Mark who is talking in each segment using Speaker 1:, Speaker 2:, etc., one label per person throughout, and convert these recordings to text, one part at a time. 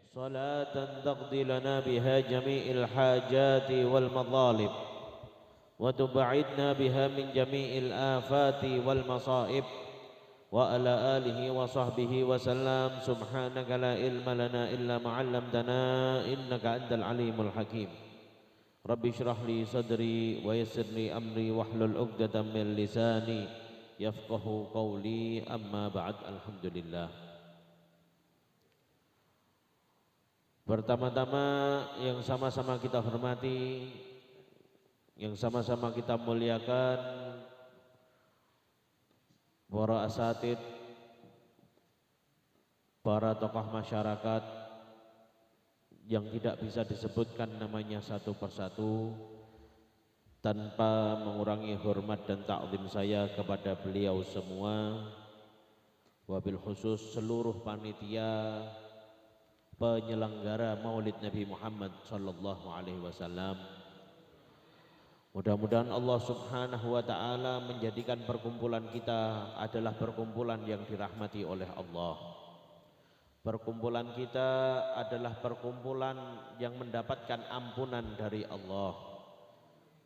Speaker 1: صلاة تقضي لنا بها جميع الحاجات والمظالم وتبعدنا بها من جميع الآفات والمصائب وعلى آله وصحبه وسلم. سبحانك لا علم لنا إلا ما علمتنا إنك أنت العليم الحكيم. رب اشرح لي صدري ويسر لي أمري واحلل عقدة من لساني يفقه قولي. أما بعد. Alhamdulillah. Pertama-tama yang sama-sama kita hormati, yang sama-sama kita muliakan, para asatid, para tokoh masyarakat yang tidak bisa disebutkan namanya satu persatu tanpa mengurangi hormat dan taklim saya kepada beliau semua, wabil khusus seluruh panitia penyelenggara Maulid Nabi Muhammad sallallahu alaihi wasallam. Mudah-mudahan Allah Subhanahu wa taala menjadikan perkumpulan kita adalah perkumpulan yang dirahmati oleh Allah. Perkumpulan kita adalah perkumpulan yang mendapatkan ampunan dari Allah.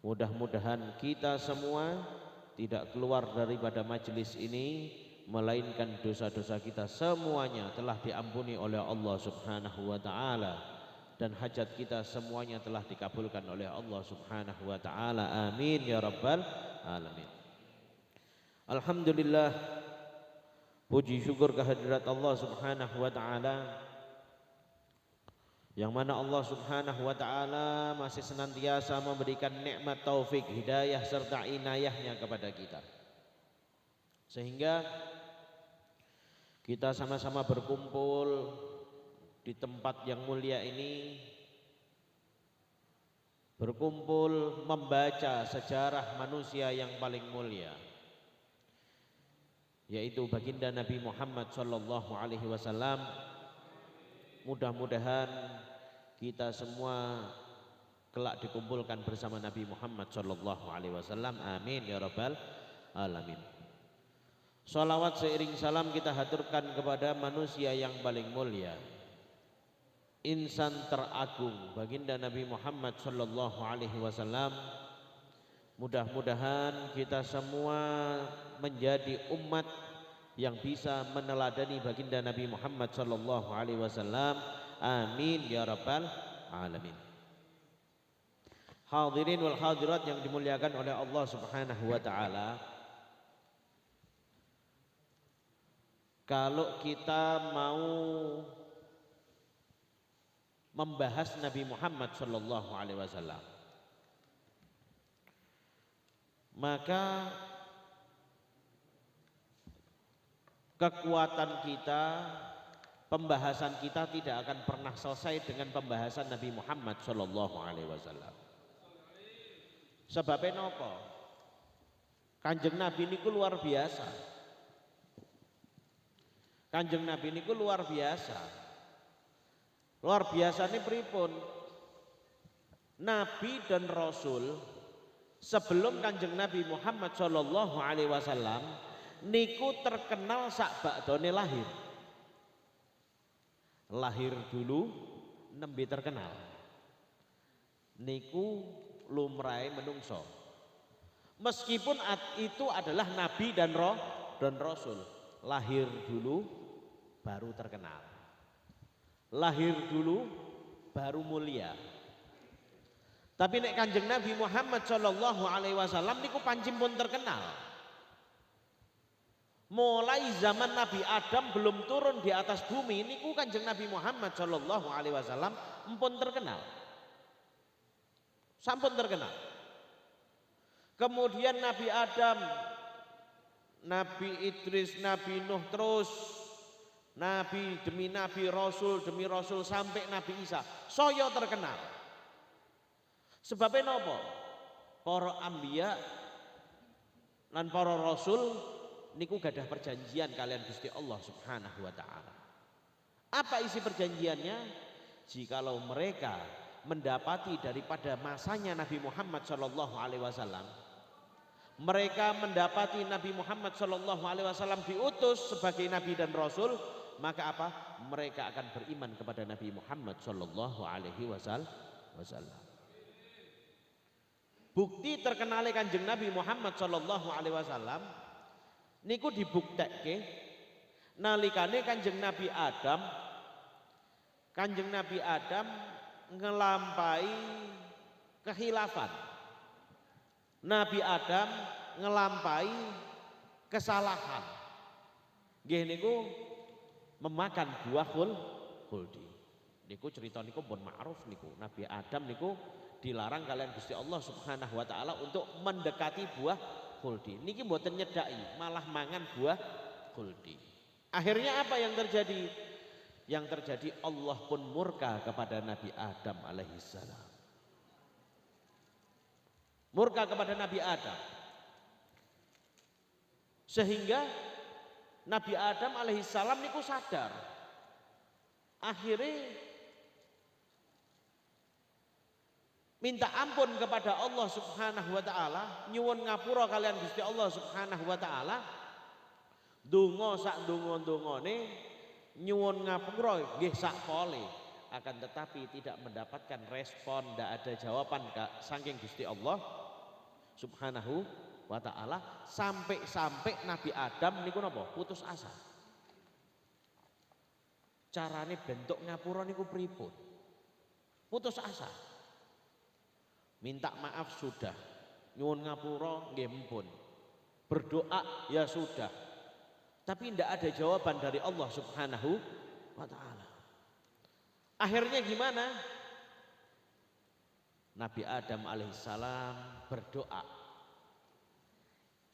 Speaker 1: Mudah-mudahan kita semua tidak keluar daripada majelis ini melainkan dosa-dosa kita semuanya telah diampuni oleh Allah Subhanahu wa taala dan hajat kita semuanya telah dikabulkan oleh Allah Subhanahu wa taala. Amin ya rabbal alamin. Alhamdulillah, puji syukur kehadirat Allah Subhanahu wa taala yang mana Allah Subhanahu wa taala masih senantiasa memberikan nikmat taufik, hidayah serta inayahnya kepada kita, sehingga kita sama-sama berkumpul di tempat yang mulia ini, berkumpul membaca sejarah manusia yang paling mulia, yaitu baginda Nabi Muhammad sallallahu alaihi wasallam. Mudah-mudahan kita semua kelak dikumpulkan bersama Nabi Muhammad sallallahu alaihi wasallam. Amin ya rabbal alamin. Salawat seiring salam kita haturkan kepada manusia yang paling mulia, insan teragung, baginda Nabi Muhammad sallallahu alaihi wasallam. Mudah-mudahan kita semua menjadi umat yang bisa meneladani baginda Nabi Muhammad sallallahu alaihi wasallam. Amin ya rabbal alamin. Hadirin wal hadirat yang dimuliakan oleh Allah Subhanahu wa taala, kalau kita mau membahas Nabi Muhammad sallallahu alaihi wasallam, maka kekuatan kita, pembahasan kita tidak akan pernah selesai dengan pembahasan Nabi Muhammad sallallahu alaihi wasallam. Sebabnya nopo? Kanjeng Nabi niku luar biasa. Kanjeng Nabi niku luar biasa. Luar biasa ini pripun? Nabi dan Rasul sebelum Kanjeng Nabi Muhammad sallallahu alaihi wasallam niku terkenal sak bakdone lahir. Lahir dulu nembe terkenal. Niku lumrahe menungso. Meskipun itu adalah Nabi dan Rasul, lahir dulu baru terkenal, lahir dulu baru mulia. Tapi nek Kanjeng Nabi Muhammad sallallahu alaihi wasallam niku pancen pun terkenal. Mulai zaman Nabi Adam belum turun di atas bumi niku Kanjeng Nabi Muhammad sallallahu alaihi wasallam empun terkenal. Sampun terkenal. Kemudian Nabi Adam, Nabi Idris, Nabi Nuh, terus Nabi demi Nabi, Rasul demi Rasul sampai Nabi Isa, saya terkenal. Sebabnya nopo? Para anbiya lan para rasul niku gadah perjanjian kalian Gusti Allah Subhanahu wa taala. Apa isi perjanjiannya? Jikalau mereka mendapati daripada masanya Nabi Muhammad sallallahu alaihi wasallam, mereka mendapati Nabi Muhammad sallallahu alaihi wasallam diutus sebagai nabi dan rasul, maka apa? Mereka akan beriman kepada Nabi Muhammad sallallahu alaihi wasallam. Bukti terkenal Kanjeng Nabi Muhammad sallallahu alaihi wasallam niku dibuktekke nalikane Kanjeng Nabi Adam ngelampai kehilafan. Nabi Adam ngelampai kesalahan. Nggih niku memakan buah khuldi. Niku cerita niku pun ma'ruf niku. Nabi Adam niku dilarang kalian Gusti Allah Subhanahu wa taala untuk mendekati buah khuldi. Niki mboten nyedaki, malah mangan buah khuldi. Akhirnya apa yang terjadi? Yang terjadi Allah pun murka kepada Nabi Adam alaihissalam. Murka kepada Nabi Adam. Sehingga Nabi Adam alaihissalam niku sadar. Akhirnya minta ampun kepada Allah Subhanahu wa taala, nyuwun ngapura kalian Gusti Allah Subhanahu wa taala. Donga sak donga-dongane nyuwun ngapura nggih sak pole, akan tetapi tidak mendapatkan respon, tidak ada jawaban saking Gusti Allah Subhanahu wa taala, sampai Nabi Adam niku napa? Putus asa. Carane bentuk ngapura niku pripun? Putus asa. Minta maaf sudah, nyuwun ngapura nggih mpun. Berdoa ya sudah. Tapi tidak ada jawaban dari Allah Subhanahu wa taala. Akhirnya gimana? Nabi Adam alaihissalam berdoa.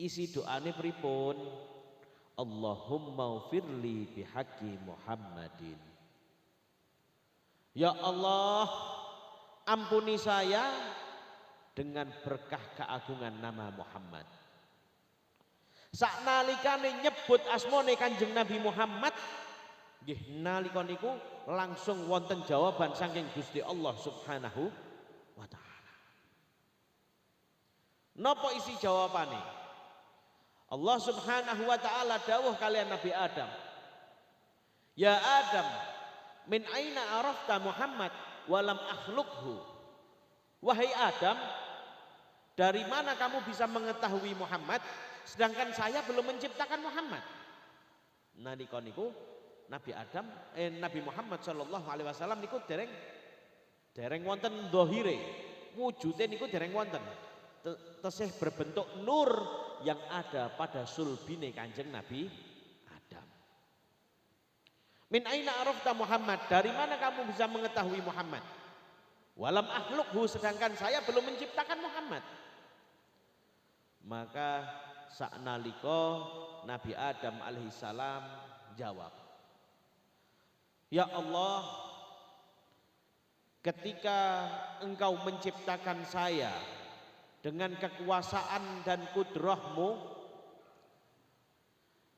Speaker 1: Isi doane pripun? Allahumma firli bihaqqi Muhammadin. Ya Allah, ampuni saya dengan berkah keagungan nama Muhammad. Saknalikane nyebut asmane Kanjeng Nabi Muhammad, nggih nalika niku langsung wonten jawaban saking Gusti Allah Subhanahu wa taala. Napa isi jawabane? Allah Subhanahu wa taala dawuh kalian Nabi Adam. Ya Adam, min aina arafta Muhammad walam akhluqhu. Wahai Adam, dari mana kamu bisa mengetahui Muhammad sedangkan saya belum menciptakan Muhammad? Nalika niku Nabi Muhammad sallallahu alaihi wasallam niku dereng wonten dhahire, wujude niku dereng wonten. Tesih berbentuk nur yang ada pada sulbine Kanjeng Nabi Adam. Min aina arafta Muhammad, dari mana kamu bisa mengetahui Muhammad? Walam akhluqhu, sedangkan saya belum menciptakan Muhammad. Maka saknalika Nabi Adam alaihissalam jawab, ya Allah, ketika engkau menciptakan saya dengan kekuasaan dan kudrahmu,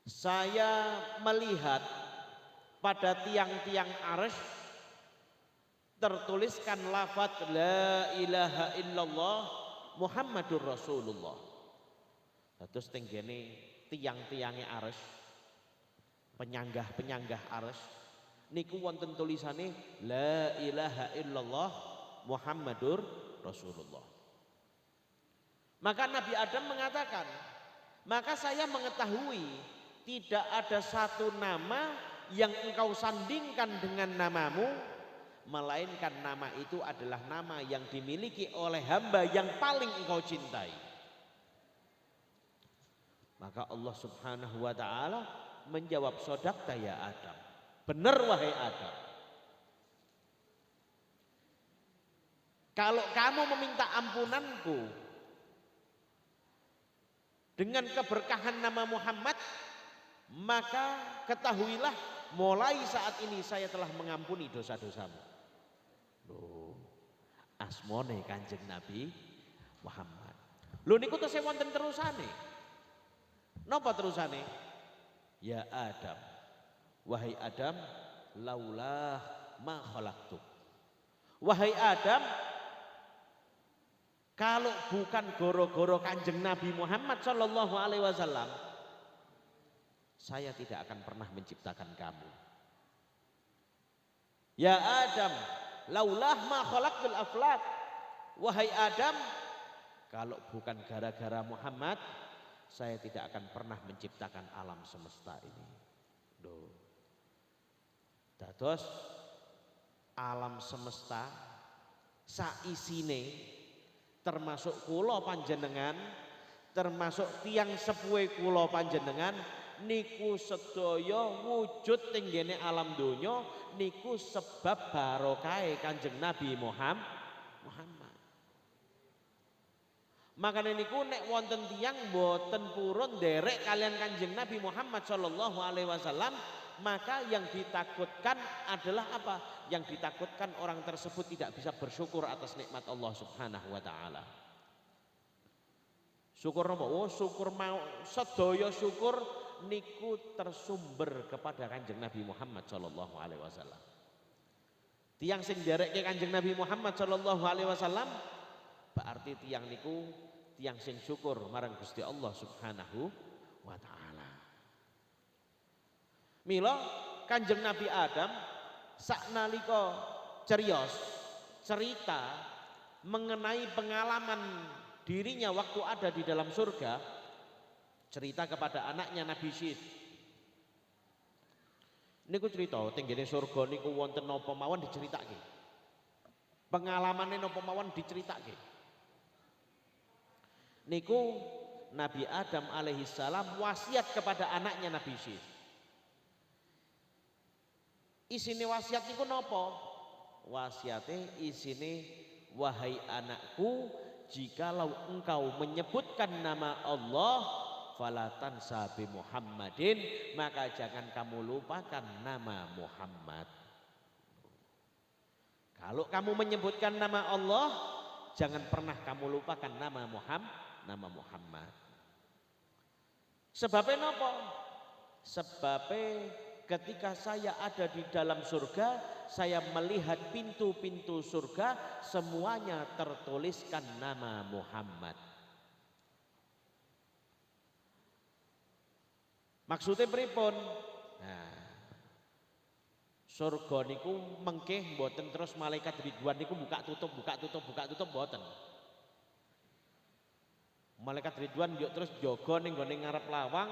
Speaker 1: saya melihat pada tiang-tiang arsy tertuliskan lafaz la ilaha illallah Muhammadur Rasulullah. Terus tenggene tiang-tiange arsy, penyanggah-penyanggah arsy niku wonten tulisane la ilaha illallah Muhammadur Rasulullah. Maka Nabi Adam mengatakan, maka saya mengetahui tidak ada satu nama yang engkau sandingkan dengan namamu, melainkan nama itu adalah nama yang dimiliki oleh hamba yang paling engkau cintai. Maka Allah Subhanahu wa taala menjawab, sodaqta ya Adam. Benar wahai Adam. Kalau kamu meminta ampunanku dengan keberkahan nama Muhammad, maka ketahuilah mulai saat ini saya telah mengampuni dosa-dosamu. Loh, asmone Kanjeng Nabi Muhammad. Lho niku tesih wonten terusane. Napa terusane? Ya Adam, wahai Adam, laulah ma khalaqtuk. Wahai Adam, kalau bukan goro-goro Kanjeng Nabi Muhammad sallallahu alaihi wasallam, saya tidak akan pernah menciptakan kamu. Ya Adam, laulah ma khalaqtul aflak. Wahai Adam, kalau bukan gara-gara Muhammad, saya tidak akan pernah menciptakan alam semesta ini. Duh. Dados alam semesta saisine termasuk kula panjenengan, termasuk tiang sepuhe kula panjenengan niku sedaya wujud teng ngene alam donya niku sebab barokahe Kanjeng Nabi Muhammad. Makanya niku nek wonten tiang boten purun derek kalian Kanjeng Nabi Muhammad sallallahu alaihi wasallam, maka yang ditakutkan adalah apa? Yang ditakutkan orang tersebut tidak bisa bersyukur atas nikmat Allah Subhanahu wa taala. Syukur napa? Oh, syukur mau sedaya syukur niku tersumber kepada Kanjeng Nabi Muhammad sallallahu alaihi wasallam. Tiang sing dereke Kanjeng Nabi Muhammad sallallahu alaihi wasallam berarti tiang niku tiang sing syukur marang Gusti Allah Subhanahu wa taala. Mila Kanjeng Nabi Adam saknalika ceriyos cerita mengenai pengalaman dirinya waktu ada di dalam surga, cerita kepada anaknya Nabi Syith. Niku cerita teng ngene surga niku wonten napa mawon diceritake. Pengalamane napa mawon diceritake. Niku Nabi Adam alaihi salam wasiat kepada anaknya Nabi Syith. Isine wasiat niku napa? Wasiate isine, wahai anakku, jikalau engkau menyebutkan nama Allah fala tansa bi Muhammadin, maka jangan kamu lupakan nama Muhammad. Kalau kamu menyebutkan nama Allah, jangan pernah kamu lupakan nama Muhammad. Sebabnya napa? Sebabnya ketika saya ada di dalam surga, saya melihat pintu-pintu surga semuanya tertuliskan nama Muhammad. Maksudnya pripun? Nah, surga niku mengke mboten terus malaikat Ridwan niku buka tutup mboten. Malaikat Ridwan yuk terus jaga ning gone ngarep lawang,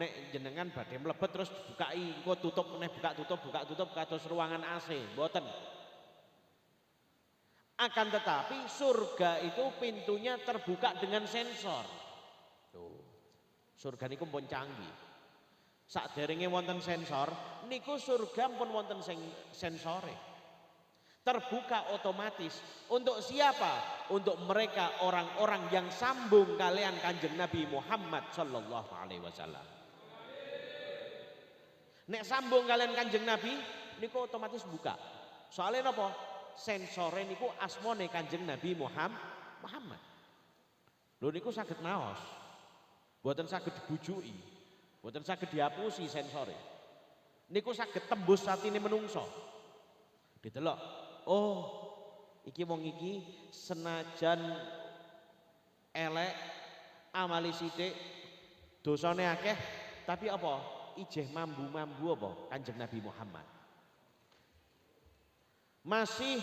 Speaker 1: nek jenengan badhe mlebet terus bukai engko tutup meneh buka tutup kados ruangan AC, mboten. Akan tetapi surga itu pintunya terbuka dengan sensor. Tuh. Surga niku pun canggih. Sakderenge wonten sensor, niku surga pun wonten sensore. Terbuka otomatis. Untuk siapa? Untuk mereka orang-orang yang sambung kalian Kanjeng Nabi Muhammad sallallahu alaihi wasallam. Nek sambung kalian Kanjeng Nabi niku otomatis buka. Soalnya napa? Sensore niku asmone Kanjeng Nabi Muhammad. Lho niku saged maos. Mboten saged dibujuki. Mboten saged dihapusi sensore. Niku saged tembus atine menungso. Didelok. Oh, iki wong iki senajan elek, amali sithik, dosane akeh, tapi apa? Ijeh mambu-mambu apa? Kanjeng Nabi Muhammad. Masih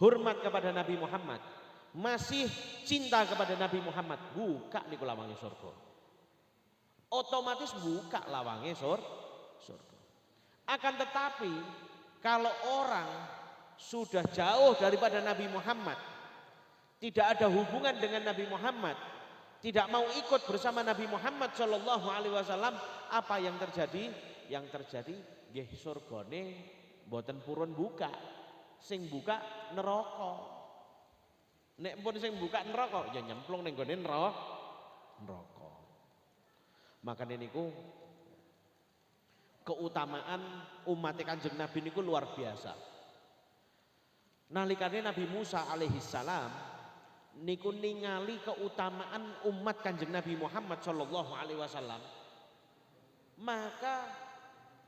Speaker 1: hormat kepada Nabi Muhammad, masih cinta kepada Nabi Muhammad, buka niku lawange surga. Otomatis buka lawange surga. Akan tetapi kalau orang sudah jauh daripada Nabi Muhammad, tidak ada hubungan dengan Nabi Muhammad, tidak mau ikut bersama Nabi Muhammad sallallahu alaihi wasallam, apa yang terjadi? Yang terjadi nggih surgane mboten purun buka. Sing buka neraka. Nek pun sing buka neraka ya nyemplung ning gone neraka. Makane niku keutamaan umat Kanjeng Nabi niku luar biasa. Nalikane Nabi Musa alaihi salam niku ningali keutamaan umat Kanjeng Nabi Muhammad sallallahu alaihi wasallam, maka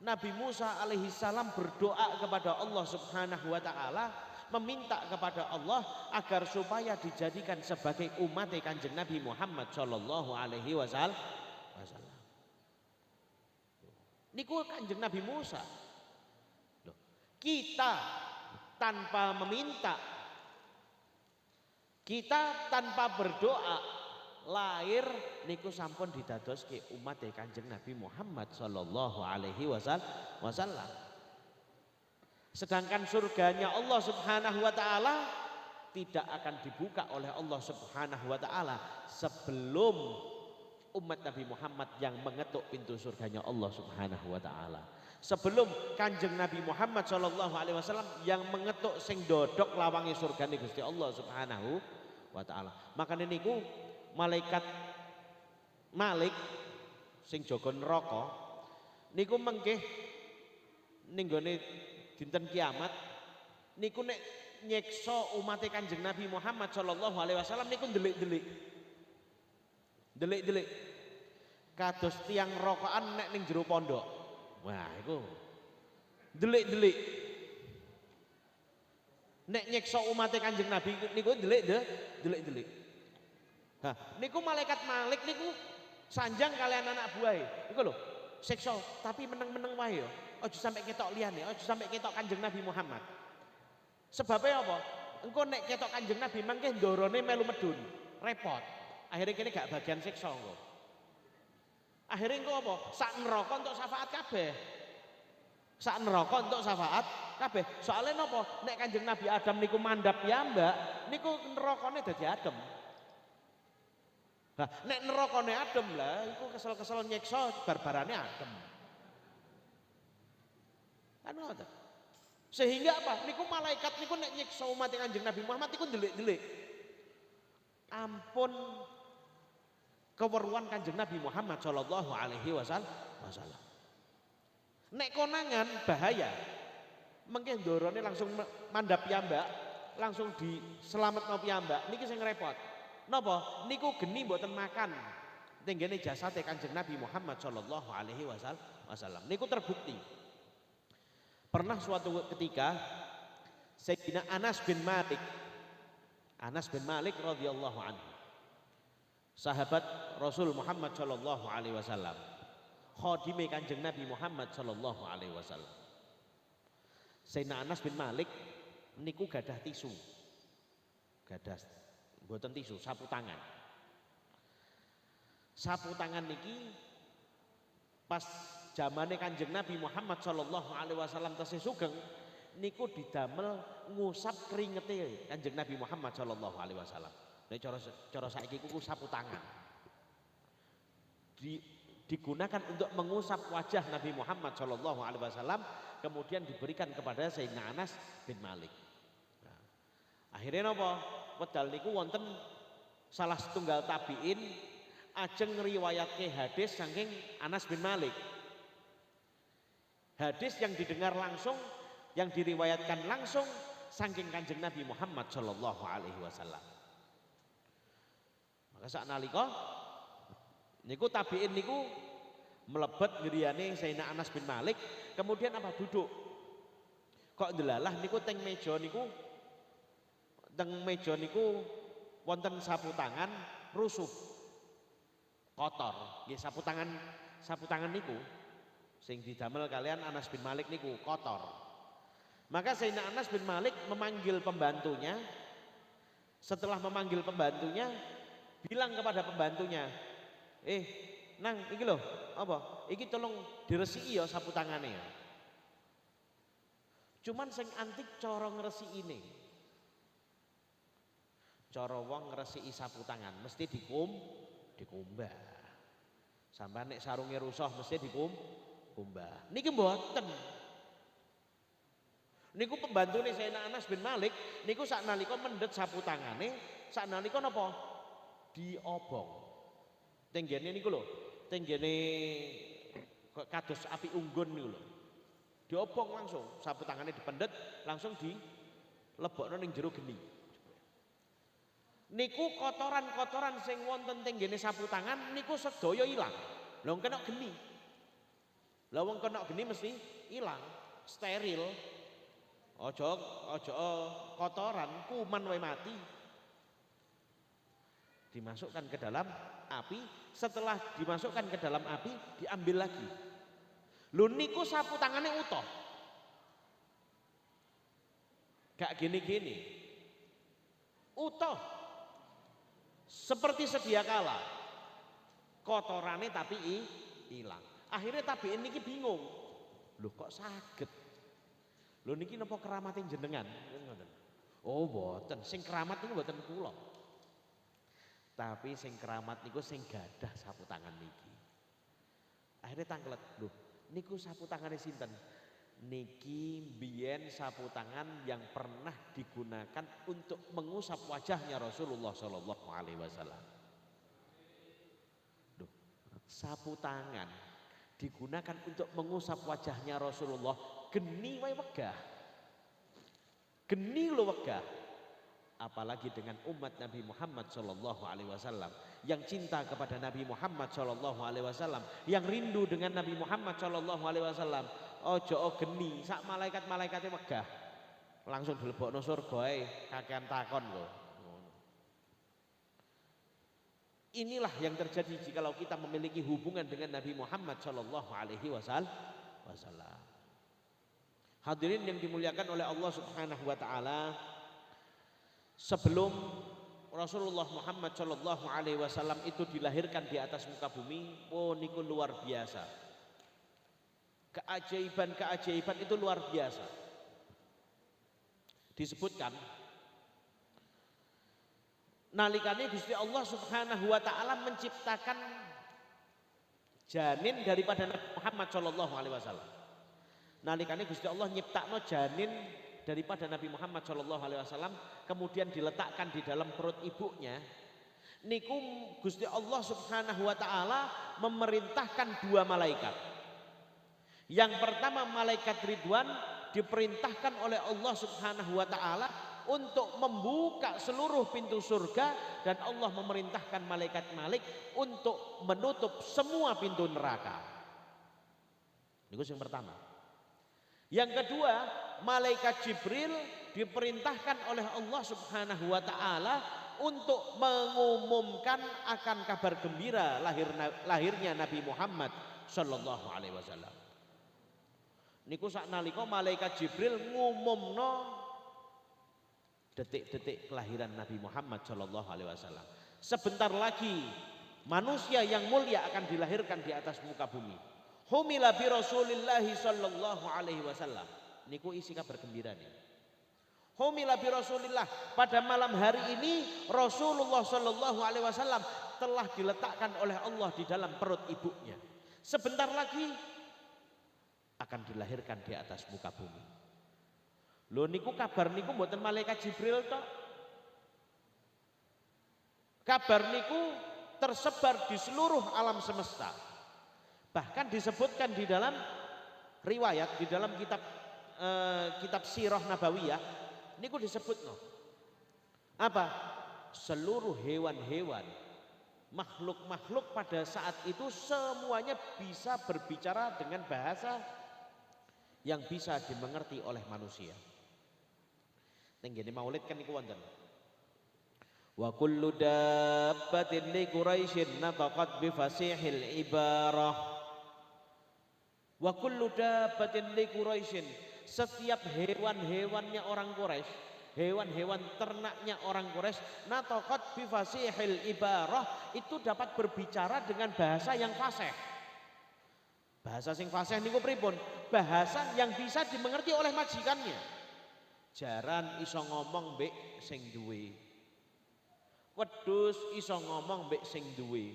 Speaker 1: Nabi Musa alaihi salam berdoa kepada Allah Subhanahu wa taala, meminta kepada Allah agar supaya dijadikan sebagai umat Kanjeng Nabi Muhammad sallallahu alaihi wasallam. Niku Kanjeng Nabi Musa. kita tanpa meminta, kita tanpa berdoa lahir niku sampun didadoske umat Kanjeng Nabi Muhammad sallallahu alaihi wasallam. Sedangkan surganya Allah Subhanahu wa taala tidak akan dibuka oleh Allah Subhanahu wa taala sebelum umat Nabi Muhammad yang mengetuk pintu surganya Allah Subhanahu wa taala. Sebelum Kanjeng Nabi Muhammad sallallahu alaihi wasallam yang mengetuk sing dodok lawangi surgane Gusti Allah Subhanahu wa taala. Makane niku malaikat Malik sing jaga neraka niku mengke ning gone dinten kiamat niku nek nyekso umat Kanjeng Nabi Muhammad sallallahu alaihi wasallam niku ndelik-ndelik. Ndelik-ndelik. Kados tiang rokokan nek ning jero pondok. Wah, itu delik-delik. Nek nyekso umat Kanjeng Nabi niku delik-delik. Nah, niku malaikat Malik niku sanjang kalian anak buah. Niku lho, sekso tapi meneng-meneng wae ya. Aja sampai ketok liyane, aja sampai ketok Kanjeng Nabi Muhammad. Sebabnya apa? Engko nek ketok Kanjeng Nabi mangke ndorone melu medun, repot. Akhirnya kene gak bagian sekso engko. Akhirnya engko apa? Sak neraka untuk syafaat kabeh. Sak neraka untuk syafaat kabeh. Soalnya napa? Nek Kanjeng Nabi Adam niku mandhap piyambak, niku nerakane dadi adem. Nah, nek nerakane adem lah, iku kesel-kesel nyekso barbarane adem. Kan ngoten. Sehingga apa? Niku malaikat niku nek nyekso umat Kanjeng Nabi Muhammad niku ndelik-ndelik. Ampun keweruhan Kanjeng Nabi Muhammad sallallahu alaihi wasallam. Nek konangan bahaya. Mengke ndorone langsung mandhap piyambak, langsung diselametno piyambak. Niki sing repot. Napa? Niku geni mboten makan. Tenggene jasate Kanjeng Nabi Muhammad sallallahu alaihi wasallam. Niku terbukti. Pernah suatu ketika Sayyidina Anas bin Malik radhiyallahu anhu. Sahabat Rasul Muhammad sallallahu alaihi wasallam. Khadime Kanjeng Nabi Muhammad sallallahu alaihi wasallam. Sayyidina Anas bin Malik niku gadah tisu. Gadah mboten tisu, sapu tangan. Sapu tangan niki pas zamane Kanjeng Nabi Muhammad sallallahu alaihi wasallam tesih sugeng niku didamel ngusap keringete Kanjeng Nabi Muhammad sallallahu alaihi wasallam. Nek cara saiki kuku sapu tangan. Digunakan untuk mengusap wajah Nabi Muhammad sallallahu alaihi wasallam kemudian diberikan kepada Sayyidina Anas bin Malik. Nah, akhirnya napa? Wedal niku wonten salah setunggal tabiin ajeng ngriwayatke hadis saking Anas bin Malik. Hadis yang didengar langsung, yang diriwayatkan langsung saking Kanjeng Nabi Muhammad sallallahu alaihi wasallam. Maka saknalika niku tabiin niku mlebet griyane Sayyidina Anas bin Malik, kemudian apa duduk. Kok ndelalah niku teng meja niku wonten sapu tangan rusuh. Kotor. Nggih sapu tangan niku sing didamel kalian Anas bin Malik niku kotor. Maka Sayyidina Anas bin Malik memanggil pembantunya. Setelah memanggil pembantunya, bilang kepada pembantunya, nang iki lho, apa? Iki tolong diresiki ya sapu tangane ya. Cuman sing antik cara ngresikine. Cara wong ngresiki sapu tangan mesti dikumbah. Sampai nek sarunge rusak mesti dikumbah. Niki mboten. Niku pembantune Sayyidina Anas bin Malik niku saknalika mendhet sapu tangane, saknalika napa? Diobong. Tenggene niku lho, tenggene kados api unggun niku lho. Diobong langsung, sapu tangane dipendet langsung dilebokno ning jero geni. Niku kotoran-kotoran sing wonten tenggene sapu tangan niku sedaya ilang. Lha kena geni. Lah wong kena geni mesti ilang, steril. Ojo kotoran, kuman wae mati. Dimasukkan ke dalam api, setelah dimasukkan ke dalam api diambil lagi. Lho niku sapu tangane utuh. Gak gini-gini. Utuh. Seperti sedia kala. Kotorane tapi hilang. Akhirnya tabiin niki bingung. Loh kok saged? Loh niki napa keramatin jenengan? Oh boten, sing keramat niku boten kula. Tapi sing keramat niku sing gadah sapu tangan niki. Akhirnya tanglet, loh niku sapu tangane sinten? Niki biyen sapu tangan yang pernah digunakan untuk mengusap wajahnya Rasulullah Shallallahu Alaihi Wasallam. Duh, sapu tangan digunakan untuk mengusap wajahnya Rasulullah, geni wae wegah, geni lo wegah. Apalagi dengan umat Nabi Muhammad Shallallahu Alaihi Wasallam yang cinta kepada Nabi Muhammad Shallallahu Alaihi Wasallam, yang rindu dengan Nabi Muhammad Shallallahu Alaihi Wasallam. Ojo geni, sak malaikat-malaikate megah. Langsung dilebokno surga ae, kakean takon lho. Inilah yang terjadi jikalau kita memiliki hubungan dengan Nabi Muhammad Shallallahu Alaihi Wasallam. Hadirin yang dimuliakan oleh Allah Subhanahu Wa Taala, sebelum Rasulullah Muhammad Shallallahu Alaihi Wasallam itu dilahirkan di atas muka bumi, oh niku luar biasa. Keajaiban-keajaiban itu luar biasa. Disebutkan nalikane Gusti Allah Subhanahu Wa Taala menciptakan janin daripada Nabi Muhammad Shallallahu Alaihi Wasallam. Nalikane Gusti Allah nyiptakno janin daripada Nabi Muhammad Shallallahu Alaihi Wasallam, kemudian diletakkan di dalam perut ibunya. Niku Gusti Allah Subhanahu Wa Taala memerintahkan dua malaikat. Yang pertama malaikat Ridwan diperintahkan oleh Allah Subhanahu Wa Taala untuk membuka seluruh pintu surga, dan Allah memerintahkan malaikat Malik untuk menutup semua pintu neraka. Ini yang pertama. Yang kedua, malaikat Jibril diperintahkan oleh Allah Subhanahu Wa Taala untuk mengumumkan akan kabar gembira lahirnya Nabi Muhammad Sallallahu Alaihi Wasallam. Niku saknalika malaikat Jibril ngumumno detik-detik kelahiran Nabi Muhammad Shallallahu Alaihi Wasallam. Sebentar lagi manusia yang mulia akan dilahirkan di atas muka bumi. Humila bi Rasulillahi Shallallahu Alaihi Wasallam. Niku isi kabar gembira nih. Humila bi Rasulillah, pada malam hari ini Rasulullah Shallallahu Alaihi Wasallam telah diletakkan oleh Allah di dalam perut ibunya. Sebentar lagi akan dilahirkan di atas muka bumi. Lho niku kabar niku mboten malaikat Jibril tok. Kabar niku tersebar di seluruh alam semesta. Bahkan disebutkan di dalam riwayat, di dalam kitab Sirah Nabawiyah, niku disebutno. Apa? Seluruh hewan-hewan, makhluk-makhluk pada saat itu semuanya bisa berbicara dengan bahasa yang bisa dimengerti oleh manusia. Tenggene maulid kan niku wonten. Wa kullu dabbatin li Quraisyin nataqat bi fasihil ibarah. Wa kullu dabbatin li Quraisyin, setiap hewan-hewannya orang Quraisy, hewan-hewan ternaknya orang Quraisy, nataqat bi fasihil ibarah, itu dapat berbicara dengan bahasa yang fasih. Bahasa sing fasih niku pripun? Bahasa yang bisa dimengerti oleh majikannya. Jaran iso ngomong mbek sing duwe. Wedhus iso ngomong mbek sing duwe.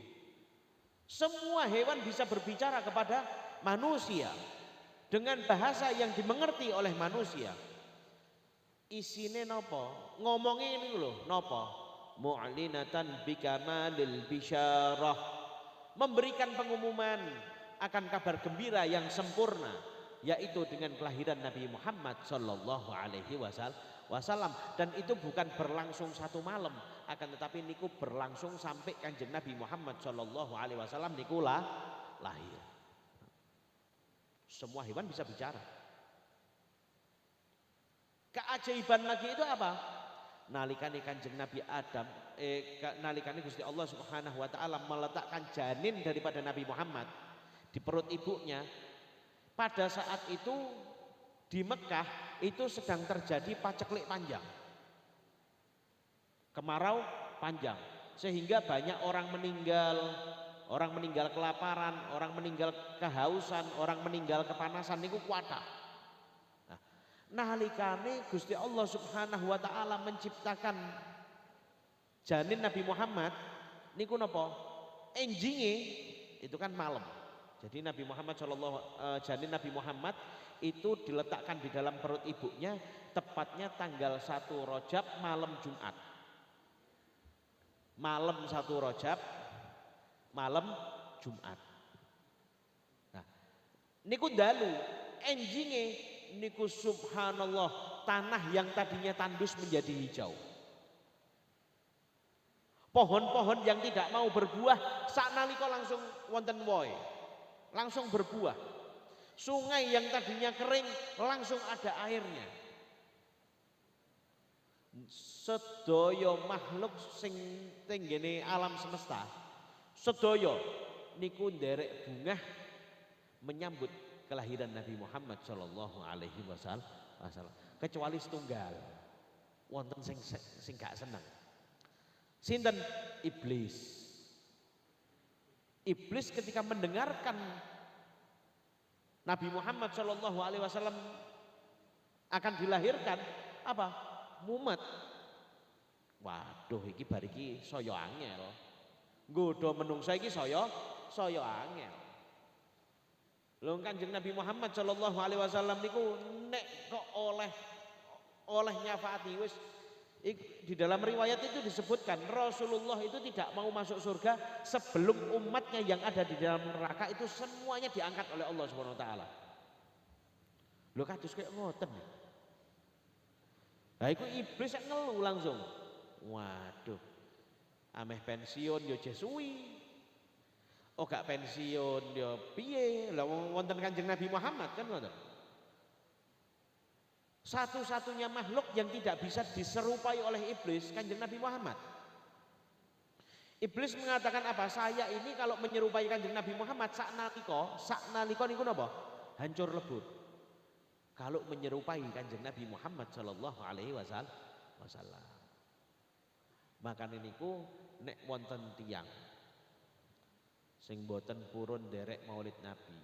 Speaker 1: Semua hewan bisa berbicara kepada manusia dengan bahasa yang dimengerti oleh manusia. Isine napa? Ngomongnya ini lho, napa? Mu'linatan bikamalil bisyarah, memberikan pengumuman akan kabar gembira yang sempurna, yaitu dengan kelahiran Nabi Muhammad Sallallahu Alaihi Wasallam. Dan itu bukan berlangsung satu malam, akan tetapi niku berlangsung sampai kanjeng Nabi Muhammad Sallallahu Alaihi Wasallam niku lahir. Semua hewan bisa bicara. Keajaiban lagi itu apa? Nalikane kanjeng Nabi Adam, nalikane Gusti Allah Subhanahu Wa Taala meletakkan janin daripada Nabi Muhammad di perut ibunya, pada saat itu di Mekah itu sedang terjadi paceklik panjang. Kemarau panjang. Sehingga banyak orang meninggal kelaparan, orang meninggal kehausan, orang meninggal kepanasan niku kuatah. Nah, nalikane Gusti Allah Subhanahu wa taala menciptakan janin Nabi Muhammad niku napa? Enjinge itu kan malam. Jadi Nabi Muhammad janin Nabi Muhammad itu diletakkan di dalam perut ibunya tepatnya tanggal 1 Rajab malam Jumat. Malam 1 Rajab malam Jumat. Nah, niku dalu enjinge niku subhanallah tanah yang tadinya tandus menjadi hijau. Pohon-pohon yang tidak mau berbuah saknalika langsung wonten wohe. Langsung berbuah. Sungai yang tadinya kering langsung ada airnya. Sedaya makhluk sing tenggene alam semesta sedaya niku nderek bungah menyambut kelahiran Nabi Muhammad sallallahu alaihi wasallam, kecuali setunggal wonten sing gak seneng. Sinten? Iblis. Iblis ketika mendengarkan Nabi Muhammad sallallahu alaihi wasallam akan dilahirkan apa? Mumet. Waduh iki bar iki saya angel. Nggodha menungsa iki saya angel. Lho Kanjeng Nabi Muhammad sallallahu alaihi wasallam niku nek kok oleh nyafaati wis di dalam riwayat itu disebutkan Rasulullah itu tidak mau masuk surga sebelum umatnya yang ada di dalam neraka itu semuanya diangkat oleh Allah Subhanahu wa taala. Lho kados kaya ngoten. Lah iku iblis ngeluh langsung. Waduh. Ameh pensiun ya jesui. Oh gak pensiun ya piye? Lah wonten Kanjeng Nabi Muhammad kan ngoten. Satu-satunya makhluk yang tidak bisa diserupai oleh iblis Kanjeng Nabi Muhammad. Iblis mengatakan apa? Saya ini kalau menyerupai Kanjeng Nabi Muhammad saknalika niku napa? Hancur lebur. Kalau menyerupai Kanjeng Nabi Muhammad sallallahu alaihi wasallam. Makane niku nek wonten tiyang sing boten purun derek Maulid Nabi,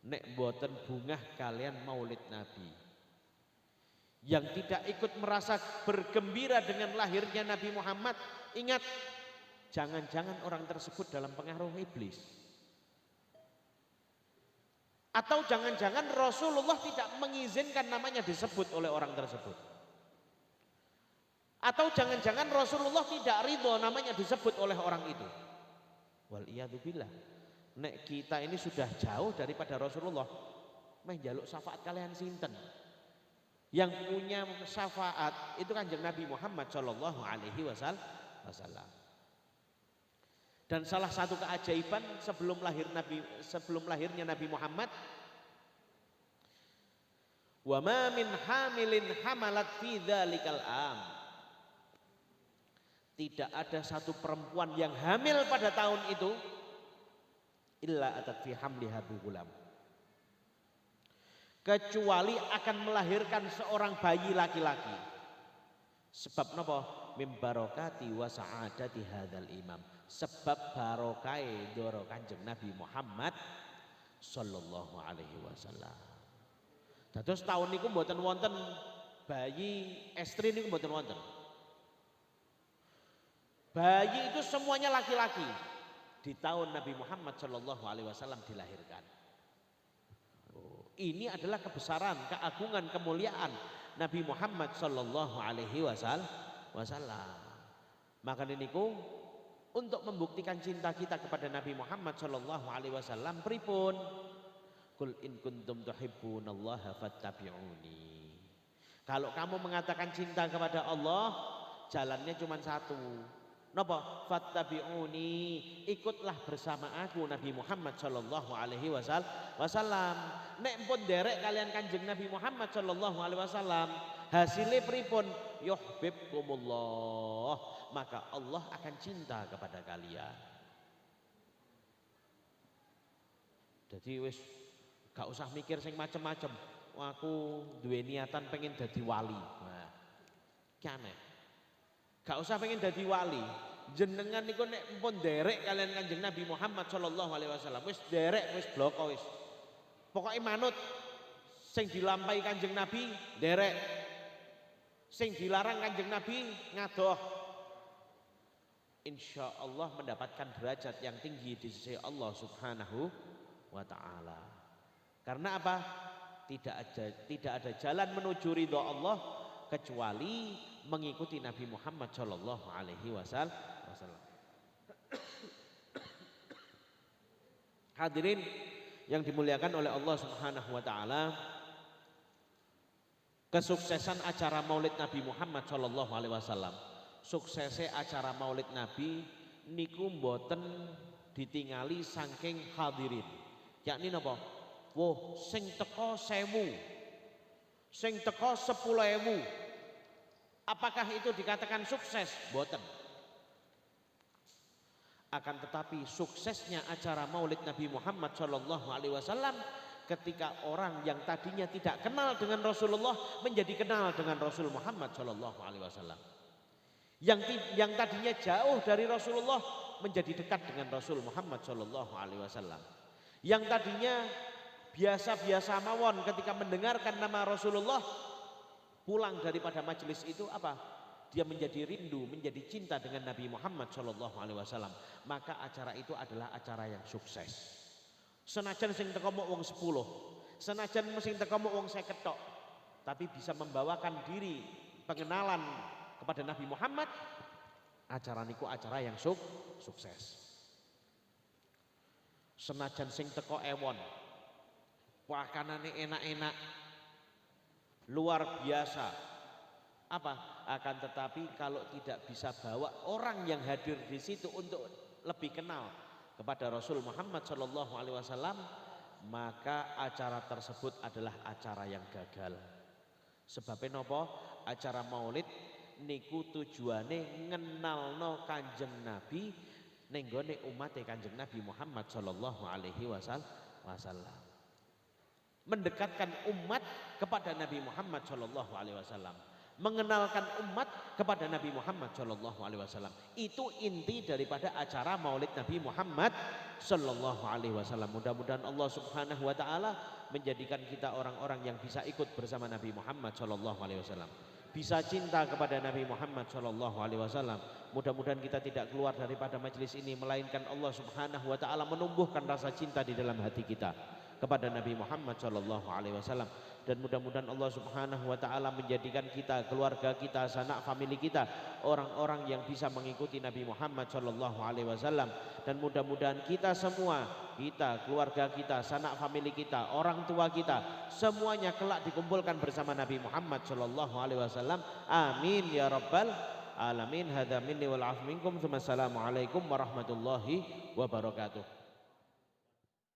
Speaker 1: nek boten bungah kalian Maulid Nabi, yang tidak ikut merasa bergembira dengan lahirnya Nabi Muhammad, ingat jangan-jangan orang tersebut dalam pengaruh iblis. Atau jangan-jangan Rasulullah tidak mengizinkan namanya disebut oleh orang tersebut. Atau jangan-jangan Rasulullah tidak ridho namanya disebut oleh orang itu. Waliyadzubillah. Nek kita ini sudah jauh daripada Rasulullah, meh njaluk syafaat kalian sinten? Yang punya syafaat itu Kanjeng Nabi Muhammad sallallahu alaihi wasallam. Dan salah satu keajaiban sebelum lahirnya Nabi Muhammad, wa ma min hamilin hamalat fi dzalikal am. Tidak ada satu perempuan yang hamil pada tahun itu illa atat fi hamliha bi gulam, kecuali akan melahirkan seorang bayi laki-laki. Sebab napa? Mim barokati wa sa'adati hadzal imam. Sebab barokai doro Kanjeng Nabi Muhammad sallallahu alaihi wasallam. Dados tahun niku mboten wonten bayi estri niku mboten wonten. Bayi itu semuanya laki-laki. Di tahun Nabi Muhammad sallallahu alaihi wasallam dilahirkan. Ini adalah kebesaran, keagungan, kemuliaan Nabi Muhammad sallallahu alaihi wasallam. Maka niku untuk membuktikan cinta kita kepada Nabi Muhammad sallallahu alaihi wasallam pripun? Qul in kuntum tuhibbunallaha fattabi'uni. Kalau kamu mengatakan cinta kepada Allah, jalannya cuma satu. Napa? Fattabi'uni, ikutlah bersama aku Nabi Muhammad sallallahu alaihi wasallam. Nek pun derek kalian Kanjeng Nabi Muhammad sallallahu alaihi wasallam, hasilnya pripun? Yuhibbukumullah, maka Allah akan cinta kepada kalian. Jadi wis gak usah mikir sing macem-macem. aku duwe niatan pengen dadi wali. Nah, ki aneh. Gak usah pengen dadi wali. Jenengan niku nek pun derek kalian Kanjeng Nabi Muhammad sallallahu alaihi wasallam, wis derek wis bloko wis. Pokoke manut sing dilampahi Kanjeng Nabi derek. Sing dilarang Kanjeng Nabi ngadoh. Insya Allah mendapatkan derajat yang tinggi di sisi Allah Subhanahu wa taala. Karena apa? Tidak ada jalan menuju ridho Allah kecuali mengikuti Nabi Muhammad sallallahu alaihi wasallam. Hadirin yang dimuliakan oleh Allah Subhanahu wa taala, kesuksesan acara Maulid Nabi Muhammad sallallahu alaihi wasallam, suksesnya acara Maulid Nabi niku mboten ditingali saking hadirin. Yakni napa? Woh, sing teko 1000, sing teko 10.000. Apakah itu dikatakan sukses? Mboten. Akan tetapi suksesnya acara Maulid Nabi Muhammad sallallahu alaihi wasallam ketika orang yang tadinya tidak kenal dengan Rasulullah menjadi kenal dengan Rasul Muhammad sallallahu alaihi wasallam. Yang tadinya jauh dari Rasulullah menjadi dekat dengan Rasul Muhammad sallallahu alaihi wasallam. Yang tadinya biasa-biasa mawon ketika mendengarkan nama Rasulullah, pulang daripada majelis itu apa? Dia menjadi rindu, menjadi cinta dengan Nabi Muhammad sallallahu alaihi wasallam. Maka acara itu adalah acara yang sukses. Senajan sing teko mok wong 10, senajan sing teko mok wong 50 tok, tapi bisa membawakan diri pengenalan kepada Nabi Muhammad, acara niku acara yang sukses. Senajan sing teko ewon, pakanane enak-enak, luar biasa, apa? Akan tetapi kalau tidak bisa bawa orang yang hadir di situ untuk lebih kenal kepada Rasul Muhammad sallallahu alaihi wasallam, maka acara tersebut adalah acara yang gagal. Sebabnya napa? Acara Maulid niku tujuane ngenalno Kanjeng Nabi ning gone umate Kanjeng Nabi Muhammad sallallahu alaihi wasallam. Mendekatkan umat kepada Nabi Muhammad sallallahu alaihi wasallam. Mengenalkan umat kepada Nabi Muhammad sallallahu alaihi wasallam. Itu inti daripada acara Maulid Nabi Muhammad sallallahu alaihi wasallam. Mudah-mudahan Allah Subhanahu wa taala menjadikan kita orang-orang yang bisa ikut bersama Nabi Muhammad sallallahu alaihi wasallam. Bisa cinta kepada Nabi Muhammad sallallahu alaihi wasallam. Mudah-mudahan kita tidak keluar daripada majelis ini melainkan Allah Subhanahu wa taala menumbuhkan rasa cinta di dalam hati kita kepada Nabi Muhammad sallallahu alaihi wasallam, dan mudah-mudahan Allah Subhanahu wa taala menjadikan kita, keluarga kita, sanak famili kita orang-orang yang bisa mengikuti Nabi Muhammad sallallahu alaihi wasallam, dan mudah-mudahan kita semua, kita, keluarga kita, sanak famili kita, orang tua kita, semuanya kelak dikumpulkan bersama Nabi Muhammad sallallahu alaihi wasallam. Amin ya rabbal alamin. Hadza minni wal 'afwu minkum. Assalamualaikum warahmatullahi wabarakatuh.